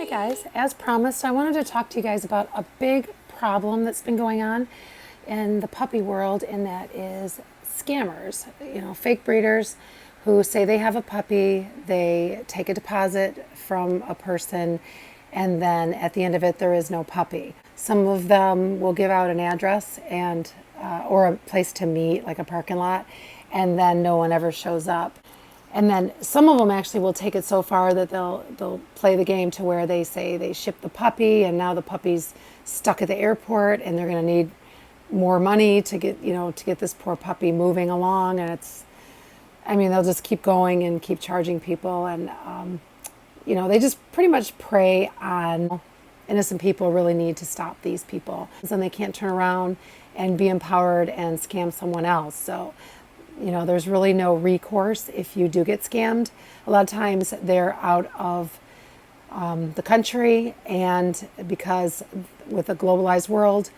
Hi guys, as promised, I wanted to talk to you guys about a big problem that's been going on in the puppy world, and that is scammers, fake breeders who say they have a puppy, they take a deposit from a person, and then at the end of it, there is no puppy. Some of them will give out an address and or a place to meet, like a parking lot, and then no one ever shows up. And then some of them actually will take it so far that they'll play the game to where they say they shipped the puppy and now the puppy's stuck at the airport and they're going to need more money to get this poor puppy moving along. And they'll just keep going and keep charging people, and they just pretty much prey on innocent people. Really need to stop these people, and they can't turn around and be empowered and scam someone else. So there's really no recourse if you do get scammed. A lot of times they're out of the country, and because with a globalized world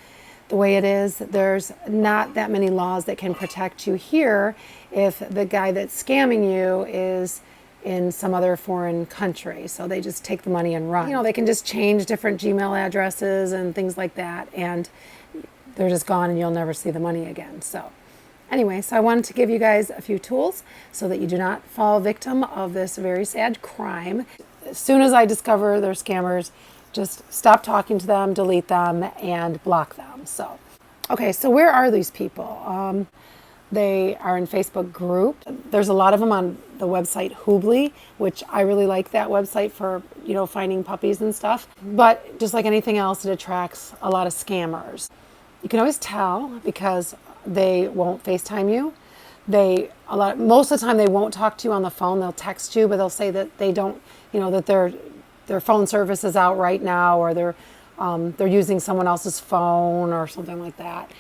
the way it is, there's not that many laws that can protect you here if the guy that's scamming you is in some other foreign country. So they just take the money and run. They can just change different Gmail addresses and things like that, and they're just gone and you'll never see the money again. So anyway, so I wanted to give you guys a few tools so that you do not fall victim of this very sad crime. As soon as I discover they're scammers, just stop talking to them, delete them, and block them. So, okay, so where are these people? They are in Facebook group. There's a lot of them on the website Hoobly, which I really like that website for, finding puppies and stuff. But just like anything else, it attracts a lot of scammers. You can always tell because they won't FaceTime you. Most of the time they won't talk to you on the phone. They'll text you, but they'll say that they don't, that their phone service is out right now, or they're using someone else's phone or something like that.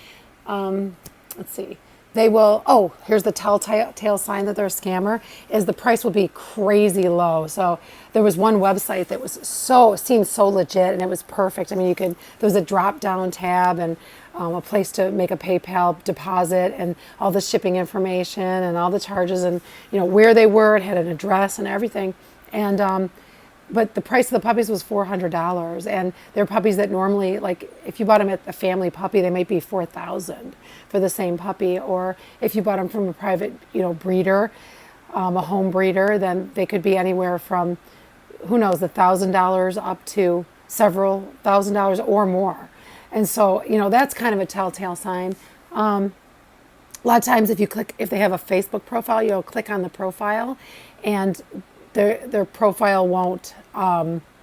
Let's see. They will, here's the telltale sign that they're a scammer, is the price will be crazy low. So there was one website that seemed so legit, and it was perfect. There was a drop down tab and a place to make a PayPal deposit and all the shipping information and all the charges and, where they were. It had an address and everything. And, but the price of the puppies was $400, and they're puppies that normally, like if you bought them at a family puppy, they might be $4,000 for the same puppy. Or if you bought them from a private, breeder, a home breeder, then they could be anywhere from, who knows, $1,000 up to several $1,000s or more. And so, that's kind of a telltale sign. A lot of times if they have a Facebook profile, you'll click on the profile, and their profile won't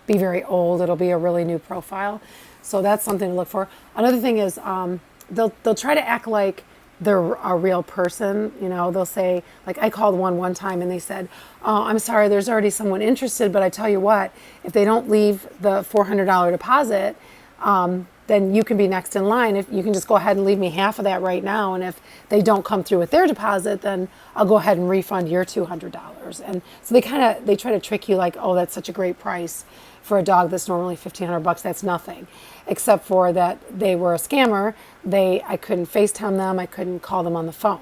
be very old. It'll be a really new profile. So that's something to look for. Another thing is they'll try to act like they're a real person. They'll say, like I called one time and they said, "Oh, I'm sorry, there's already someone interested, but I tell you what, if they don't leave the $400 deposit, then you can be next in line. If you can just go ahead and leave me half of that right now, and if they don't come through with their deposit, then I'll go ahead and refund your $200. And so they try to trick you like, oh, that's such a great price for a dog that's normally $1,500. That's nothing, except for that they were a scammer. I couldn't FaceTime them. I couldn't call them on the phone.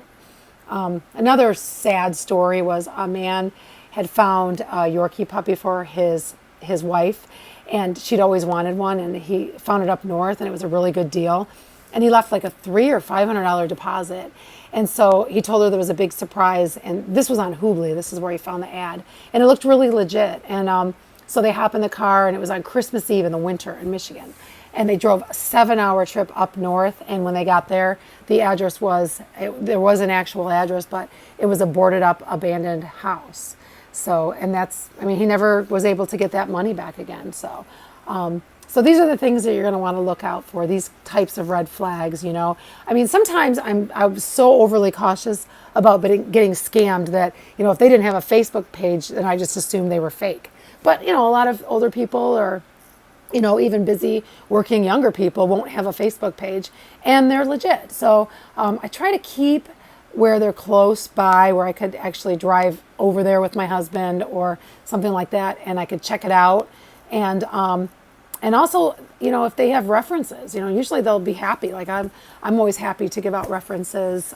Another sad story was a man had found a Yorkie puppy for his wife, and she'd always wanted one, and he found it up north, and it was a really good deal. And he left like a $300 or $500 deposit. And so he told her there was a big surprise, and this was on Hoobly. This is where he found the ad, and it looked really legit. And so they hop in the car, and it was on Christmas Eve in the winter in Michigan. And they drove a 7-hour trip up north, and when they got there, the address there was an actual address, but it was a boarded up, abandoned house. So, and he never was able to get that money back again. So, so these are the things that you're going to want to look out for, these types of red flags, Sometimes I'm so overly cautious about getting scammed that, if they didn't have a Facebook page, then I just assumed they were fake. But, a lot of older people or, even busy working younger people won't have a Facebook page, and they're legit. So I try to keep where they're close by, where I could actually drive over there with my husband or something like that, and I could check it out. And also, if they have references, usually they'll be happy. Like I'm always happy to give out references.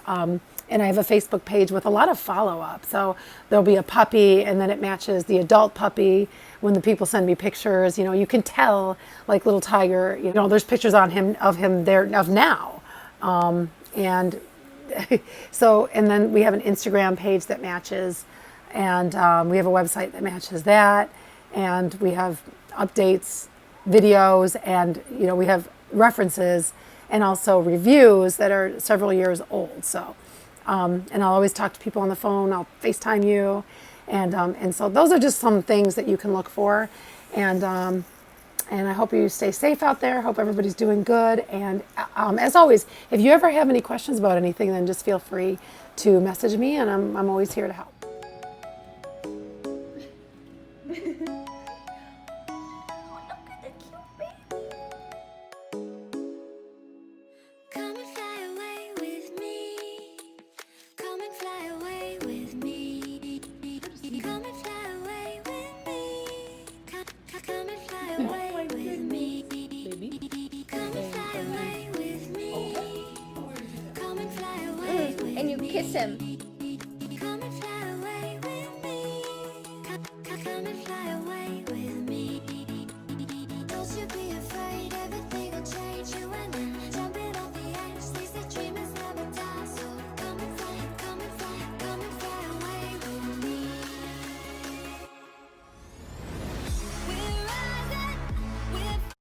And I have a Facebook page with a lot of follow-up. So there'll be a puppy, and then it matches the adult puppy. When the people send me pictures, you know, you can tell, like little Tiger, you know, there's pictures on him of him there of now, and so, and then we have an Instagram page that matches, and we have a website that matches that, and we have updates, videos, and you know, we have references and also reviews that are several years old. So. And I'll always talk to people on the phone. I'll FaceTime you, and so those are just some things that you can look for, and I hope you stay safe out there. Hope everybody's doing good. And as always, if you ever have any questions about anything, then just feel free to message me, and I'm always here to help. And you kiss him. Come and fly away with me. Come and fly away with me. Don't you be afraid, everything will change. You